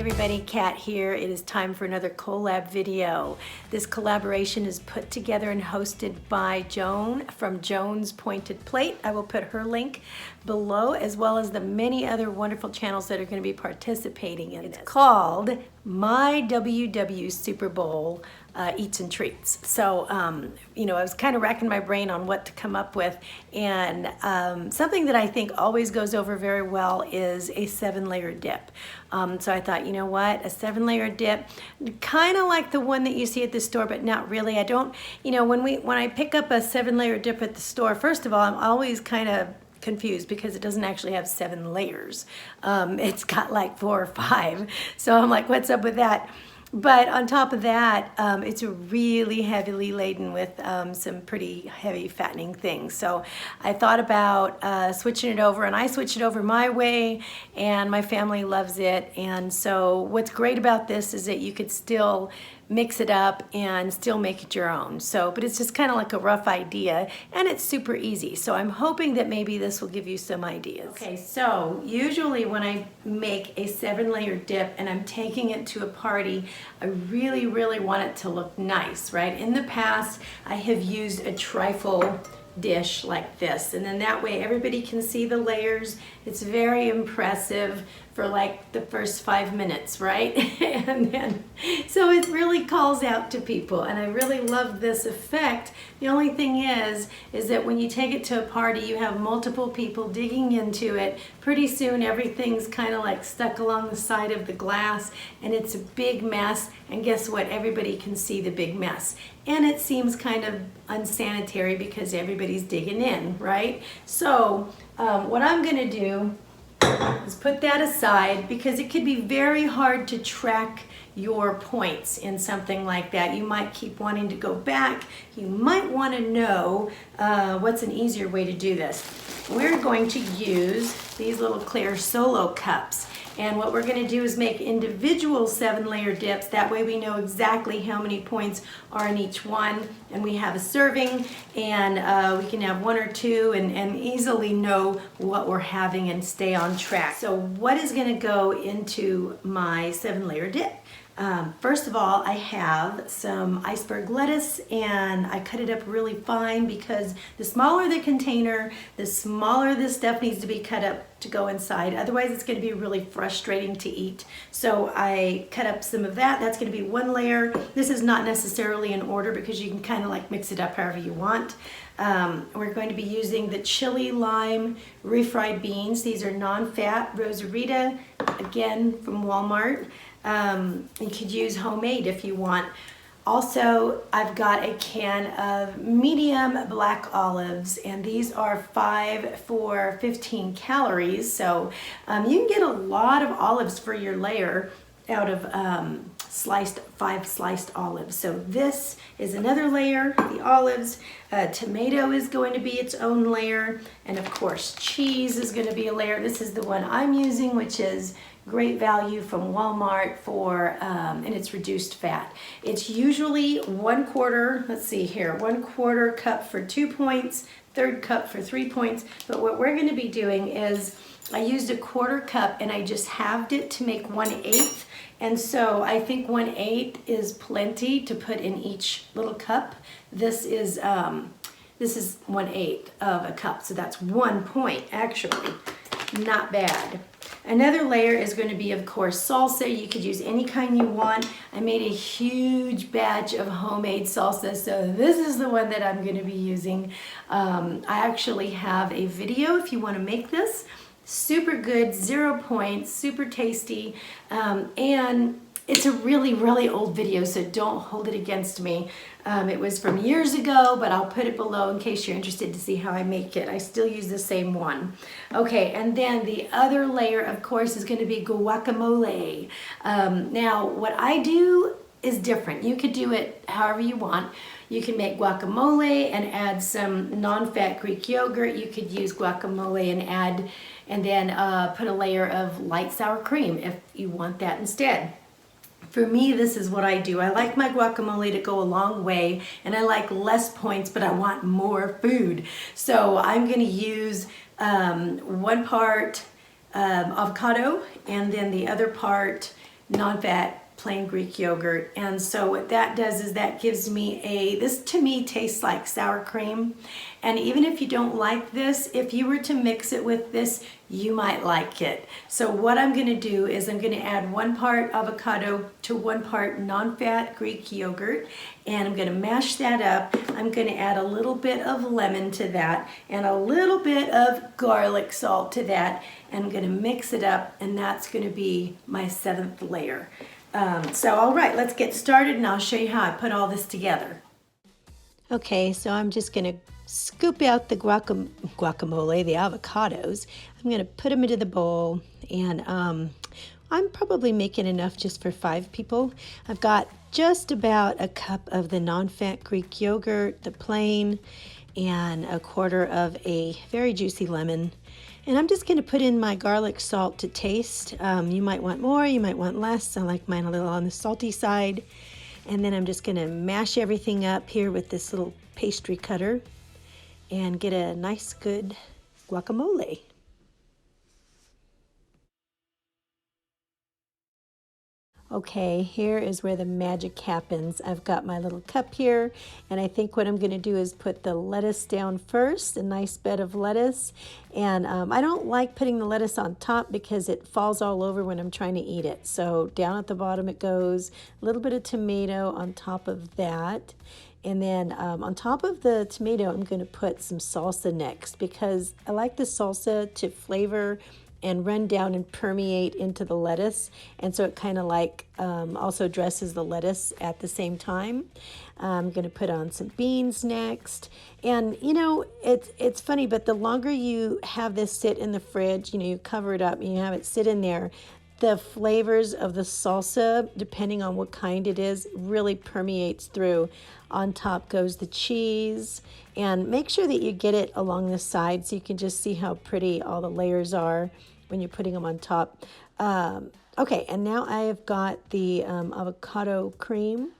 everybody, Kat here. It is time for another collab video. This collaboration is put together and hosted by Joan from Joan's Pointed Plate. I will put her link below, as well as the many other wonderful channels that are going to be participating in this. It's called My WW Super Bowl Eats and Treats. So, you know, I was kind of racking my brain on what to come up with, and something that I think always goes over very well is a 7-layer dip. So I thought, you know what, a 7-layer dip, kind of like the one that you see at the store, but not really. I don't, you know, when I pick up a 7-layer dip at the store, first of all, I'm always kind of confused because it doesn't actually have 7 layers. It's got like 4 or 5. So I'm like, what's up with that? But on top of that, it's really heavily laden with some pretty heavy fattening things. So I thought about switching it over, and I switched it over my way, and my family loves it. And so what's great about this is that you could still mix it up and still make it your own. So, but it's just kind of like a rough idea, and it's super easy. So I'm hoping that maybe this will give you some ideas. Okay, so usually when I make a 7-layer dip and I'm taking it to a party, I really want it to look nice, right? In the past, I have used a trifle dish like this, and then that way everybody can see the layers. It's very impressive for like the first 5 minutes, right? And then, so it really calls out to people, and I really love this effect. The only thing is that when you take it to a party, you have multiple people digging into it. Pretty soon everything's kind of like stuck along the side of the glass, and it's a big mess, and guess what? Everybody can see the big mess. And it seems kind of unsanitary because everybody's digging in, right? So what I'm gonna do is put that aside, because it could be very hard to track your points in something like that. You might keep wanting to go back. You might want to know what's an easier way to do this. We're going to use these little clear solo cups. And what we're going to do is make individual 7-layer dips. That way we know exactly how many points are in each one. And we have a serving, and we can have 1 or 2 and easily know what we're having and stay on track. So what is going to go into my 7-layer dip? First of all, I have some iceberg lettuce, and I cut it up really fine because the smaller the container, the smaller the stuff needs to be cut up to go inside. Otherwise, it's going to be really frustrating to eat. So I cut up some of that. That's going to be 1 layer. This is not necessarily in order because you can kind of like mix it up however you want. We're going to be using the chili lime refried beans. These are non-fat Rosarita, again from Walmart. You could use homemade if you want. Also, I've got a can of medium black olives, and these are 5 for 15 calories. So you can get a lot of olives for your layer out of 5 sliced olives. So this is another layer, the olives. Tomato is going to be its own layer, and of course cheese is going to be a layer. This is the one I'm using, which is great value from Walmart for, and it's reduced fat. It's usually 1/4, let's see here, 1/4 cup for 2 points, 1/3 cup for 3 points. But what we're going to be doing is I used a 1/4 cup and I just halved it to make 1/8. And so I think 1/8 is plenty to put in each little cup. This is 1/8 of a cup, so that's 1 point actually. Not bad. Another layer is going to be, of course, salsa. You could use any kind you want. I made a huge batch of homemade salsa, so this is the one that I'm going to be using. I actually have a video if you want to make this. Super good, 0 points, super tasty, and it's a really old video, so don't hold it against me. It was from years ago, but I'll put it below in case you're interested to see how I make it. I still use the same one. Okay, and then the other layer, of course, is going to be guacamole. Now, what I do is different. You could do it however you want. You can make guacamole and add some non-fat Greek yogurt. You could use guacamole and then put a layer of light sour cream if you want that instead. For me, this is what I do. I like my guacamole to go a long way, and I like less points, but I want more food. So I'm going to use 1 part avocado, and then the other part non-fat plain Greek yogurt. And so what that does is that gives me this to me tastes like sour cream. And even if you don't like this, if you were to mix it with this, you might like it. So what I'm gonna do is I'm gonna add 1 part avocado to 1 part non-fat Greek yogurt, and I'm gonna mash that up. I'm gonna add a little bit of lemon to that and a little bit of garlic salt to that. And I'm gonna mix it up, and that's gonna be my 7th layer. So all right, let's get started, and I'll show you how I put all this together. Okay, so I'm just gonna scoop out the guacamole, the avocados. I'm gonna put them into the bowl, and I'm probably making enough just for 5 people. I've got just about a cup of the non-fat Greek yogurt, the plain, and a quarter of a very juicy lemon. And I'm just going to put in my garlic salt to taste. You might want more, you might want less. I like mine a little on the salty side. And then I'm just going to mash everything up here with this little pastry cutter and get a nice good guacamole. Okay, here is where the magic happens. I've got my little cup here, and I think what I'm going to do is put the lettuce down first, a nice bed of lettuce. And I don't like putting the lettuce on top because it falls all over when I'm trying to eat it. So down at the bottom it goes, a little bit of tomato on top of that. And then on top of the tomato, I'm going to put some salsa next because I like the salsa to flavor and run down and permeate into the lettuce. And so it kind of like also dresses the lettuce at the same time. I'm gonna put on some beans next. And you know, it's funny, but the longer you have this sit in the fridge, you know, you cover it up and you have it sit in there, the flavors of the salsa, depending on what kind it is, really permeates through. On top goes the cheese, and make sure that you get it along the side so you can just see how pretty all the layers are when you're putting them on top. Okay, and now I have got the avocado cream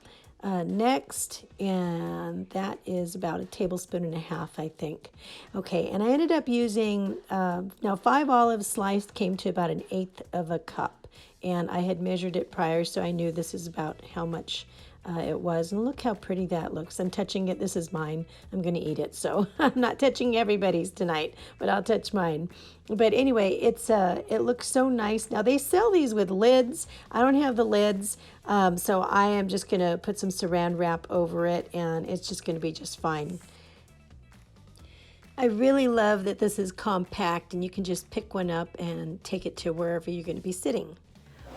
next, and that is about 1.5 tablespoons, I think. Okay, and I ended up using, now 5 olives sliced came to about 1/8 of a cup, and I had measured it prior, so I knew this is about how much it was. And look how pretty that looks. I'm touching it. This is mine. I'm going to eat it. So I'm not touching everybody's tonight, but I'll touch mine. But anyway, it looks so nice. Now they sell these with lids. I don't have the lids. So I am just going to put some saran wrap over it, and it's just going to be just fine. I really love that this is compact and you can just pick one up and take it to wherever you're going to be sitting.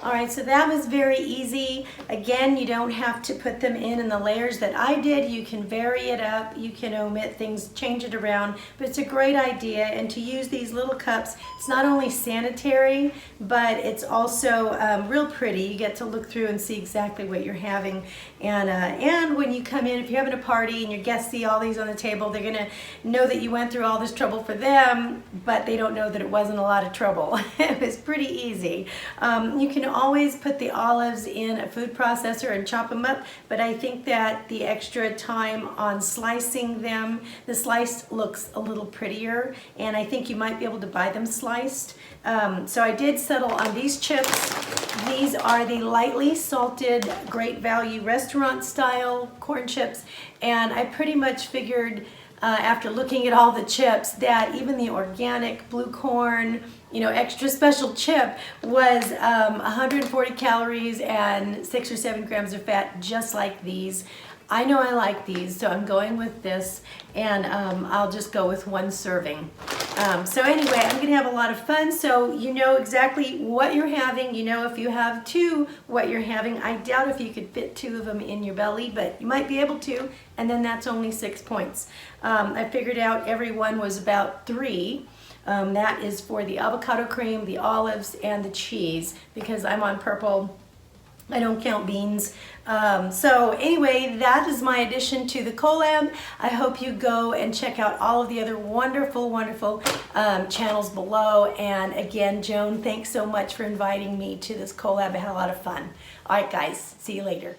All right, so that was very easy. Again, you don't have to put them in the layers that I did. You can vary it up, you can omit things, change it around, but it's a great idea. And to use these little cups, it's not only sanitary, but it's also real pretty. You get to look through and see exactly what you're having. And when you come in, if you're having a party and your guests see all these on the table, they're gonna know that you went through all this trouble for them, but they don't know that it wasn't a lot of trouble. It was pretty easy. You can always put the olives in a food processor and chop them up, but I think that the extra time on slicing them, the sliced looks a little prettier, and I think you might be able to buy them sliced. So I did settle on these chips. These are the lightly salted, great value restaurant style corn chips, and I pretty much figured after looking at all the chips that even the organic blue corn, you know, extra special chip was 140 calories and 6 or 7 grams of fat, just like these. I know I like these, so I'm going with this, and I'll just go with 1 serving. So anyway, I'm gonna have a lot of fun, so you know exactly what you're having. You know if you have 2, what you're having. I doubt if you could fit 2 of them in your belly, but you might be able to, and then that's only 6 points. I figured out every one was about 3. That is for the avocado cream, the olives, and the cheese, because I'm on purple. I don't count beans. So anyway, that is my addition to the collab. I hope you go and check out all of the other wonderful, wonderful channels below. And again, Joan, thanks so much for inviting me to this collab. I had a lot of fun. All right, guys, see you later.